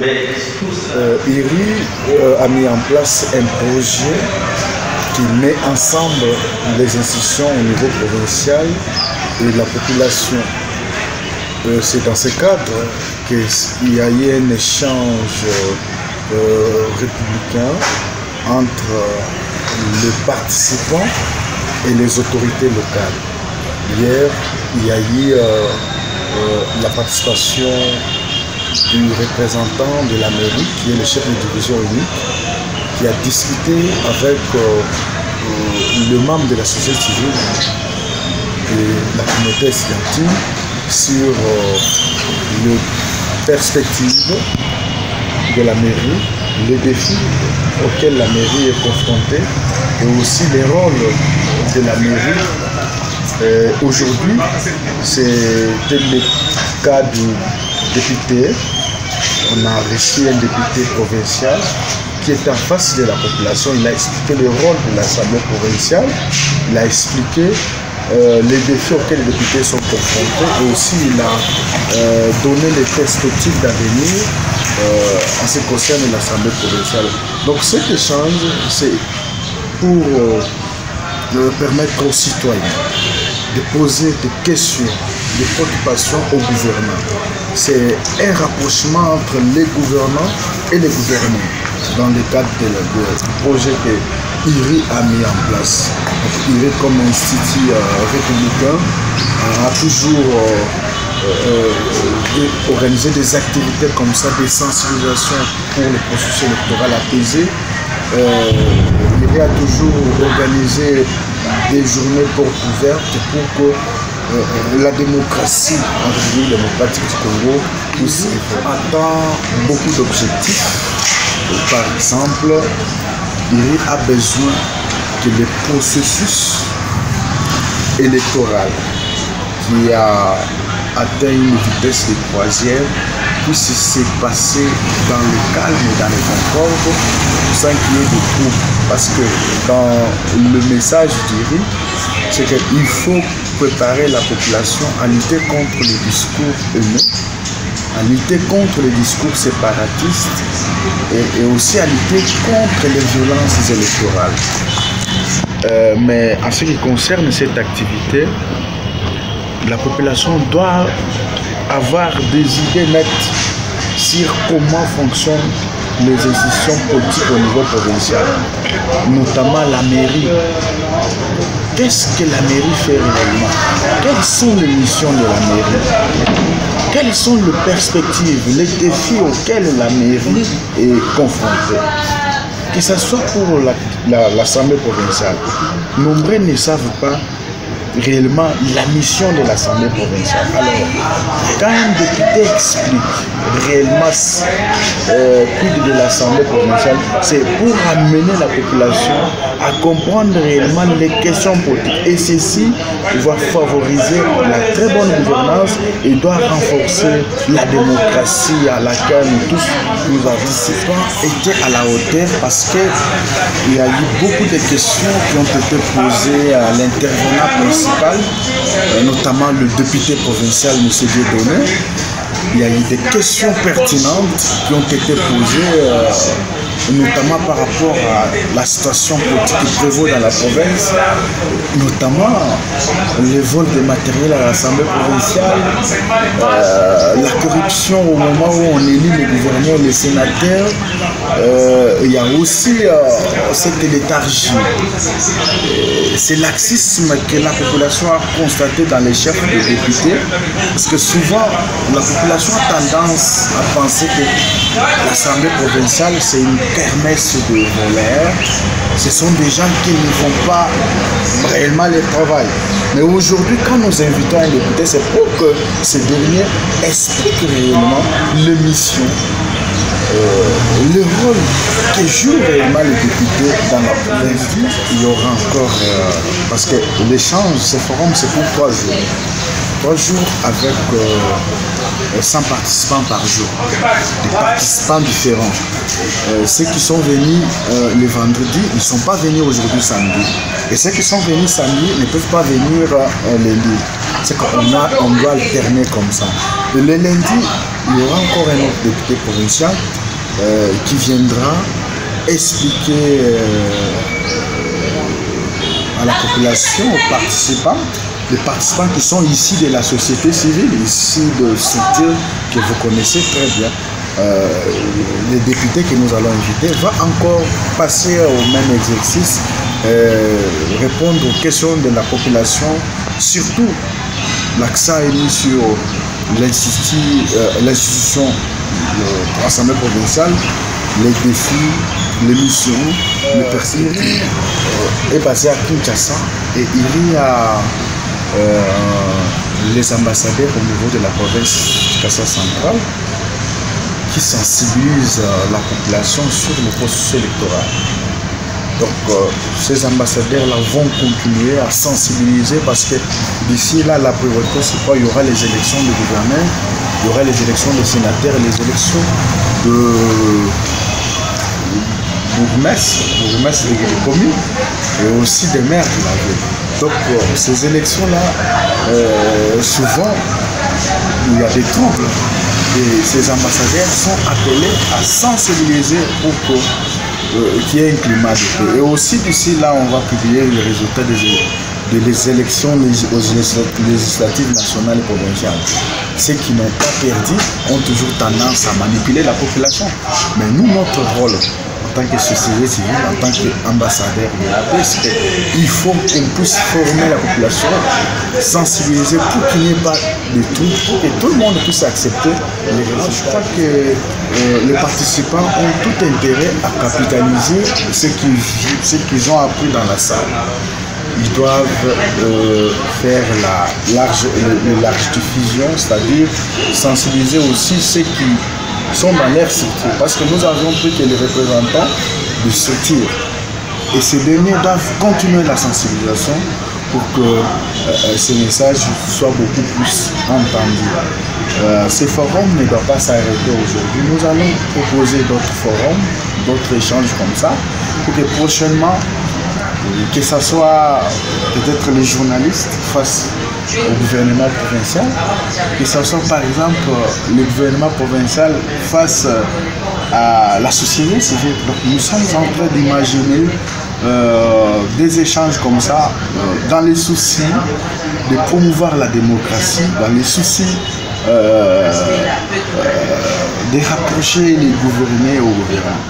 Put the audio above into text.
IRI a mis en place un projet qui met ensemble les institutions au niveau provincial et la population. C'est dans ce cadre qu'il y a eu un échange républicain entre les participants et les autorités locales. Hier, il y a eu la participation du représentant de la mairie, qui est le chef de division unique, qui a discuté avec le membre de la société civile et la communauté estudiantine sur les perspectives de la mairie, les défis auxquels la mairie est confrontée et aussi les rôles de la mairie. Aujourd'hui, c'est le cas du député. On a reçu un député provincial qui est en face de la population. Il a expliqué le rôle de l'Assemblée provinciale, il a expliqué les défis auxquels les députés sont confrontés et aussi il a donné les perspectives d'avenir en ce qui concerne l'Assemblée provinciale. Donc cet échange, c'est pour permettre aux citoyens de poser des questions, des préoccupations au gouvernement. C'est un rapprochement entre les gouvernants et les gouvernés dans le cadre du projet que IRI a mis en place. Donc, IRI, comme institut républicain, a toujours organisé des activités comme ça, des sensibilisations pour le processus électoral apaisé. IRI a toujours organisé des journées portes ouvertes pour que la démocratie en République démocratique du Congo puisse atteindre beaucoup d'objectifs. Par exemple, IRI a besoin que le processus électoral qui a atteint une vitesse de croisière puisse se passer dans le calme et dans le concorde sans qu'il y ait de troubles. Parce que dans le message d'IRI, c'est qu'il faut préparer la population à lutter contre les discours haineux, à lutter contre les discours séparatistes et aussi à lutter contre les violences électorales. Mais en ce qui concerne cette activité, la population doit avoir des idées nettes sur comment fonctionnent les institutions politiques au niveau provincial, notamment la mairie. Qu'est-ce que la mairie fait réellement? Quelles sont les missions de la mairie? Quelles sont les perspectives, les défis auxquels la mairie est confrontée? Que ce soit pour l'Assemblée provinciale, nombreux ne savent pas réellement la mission de l'Assemblée provinciale. Alors, quand un député explique réellement plus de l'Assemblée provinciale, c'est pour amener la population à comprendre réellement les questions politiques. Et ceci va favoriser la très bonne gouvernance et doit renforcer la démocratie à laquelle nous tous nous avons pas été à la hauteur, parce qu'il y a eu beaucoup de questions qui ont été posées à l'intervenant principal, notamment le député provincial M. Dieudonné. Il y a eu des questions pertinentes qui ont été posées, notamment par rapport à la situation politique qui prévaut dans la province, notamment les vols de matériel à l'Assemblée provinciale, la corruption au moment où on élit les gouverneurs, les sénateurs. Il y a aussi cette léthargie. C'est laxisme que la population a constaté dans les chefs de députés, parce que souvent la population a tendance à penser que l'Assemblée provinciale c'est une kermesse de voleurs, ce sont des gens qui ne font pas réellement le travail. Mais aujourd'hui, quand nous invitons un député, c'est pour que ce dernier explique réellement les missions, le rôle que joue réellement les députés dans la province. Il y aura encore, parce que l'échange, ce forum, c'est pour 3 jours. 3 jours avec 100 participants par jour, des participants différents. Ceux qui sont venus le vendredi, ils ne sont pas venus aujourd'hui samedi. Et ceux qui sont venus samedi ne peuvent pas venir lundi. C'est qu'on doit alterner comme ça. Et le lundi, il y aura encore un autre député provincial qui viendra expliquer à la population, aux participants, les participants qui sont ici de la société civile, ici de structures que vous connaissez très bien. Les députés que nous allons inviter vont encore passer au même exercice, répondre aux questions de la population, surtout l'accent est mis sur l'institution de l'Assemblée provinciale, les défis, les missions, le personnel est basé à Kinshasa et il y a les ambassadeurs au niveau de la province du Kassa central qui sensibilisent la population sur le processus électoral. Donc ces ambassadeurs-là vont continuer à sensibiliser parce que d'ici là, la priorité, c'est quoi? Il y aura les élections de gouverneurs, il y aura les élections de sénateurs, les élections de bourgmestre des communes et aussi des maires de la ville. Donc ces élections-là, souvent, il y a des troubles et ces ambassadeurs sont appelés à sensibiliser pour qu'il y ait un climat de paix. Et aussi d'ici là, on va publier les résultats des élections législatives nationales et provinciales. Ceux qui n'ont pas perdu ont toujours tendance à manipuler la population. Mais nous, notre rôle en tant que société civile, en tant qu'ambassadeur de la paix, c'est qu'il faut qu'on puisse former la population, sensibiliser pour qu'il n'y ait pas de tout, pour que tout le monde puisse accepter les résultats. Je crois que les participants ont tout intérêt à capitaliser ce qu'ils ont appris dans la salle. Ils doivent faire la large diffusion, c'est-à-dire sensibiliser aussi ceux qui sont dans leur structure. Parce que nous avons pris que les représentants de structure. Et ces derniers doivent continuer la sensibilisation pour que ces messages soient beaucoup plus entendus. Ces forums ne doivent pas s'arrêter aujourd'hui. Nous allons proposer d'autres forums, d'autres échanges comme ça, pour que prochainement, que ce soit peut-être les journalistes face au gouvernement provincial, que ce soit par exemple le gouvernement provincial face à la société civile. Donc nous sommes en train d'imaginer des échanges comme ça dans les soucis de promouvoir la démocratie, dans les soucis de rapprocher les gouvernés aux gouvernants.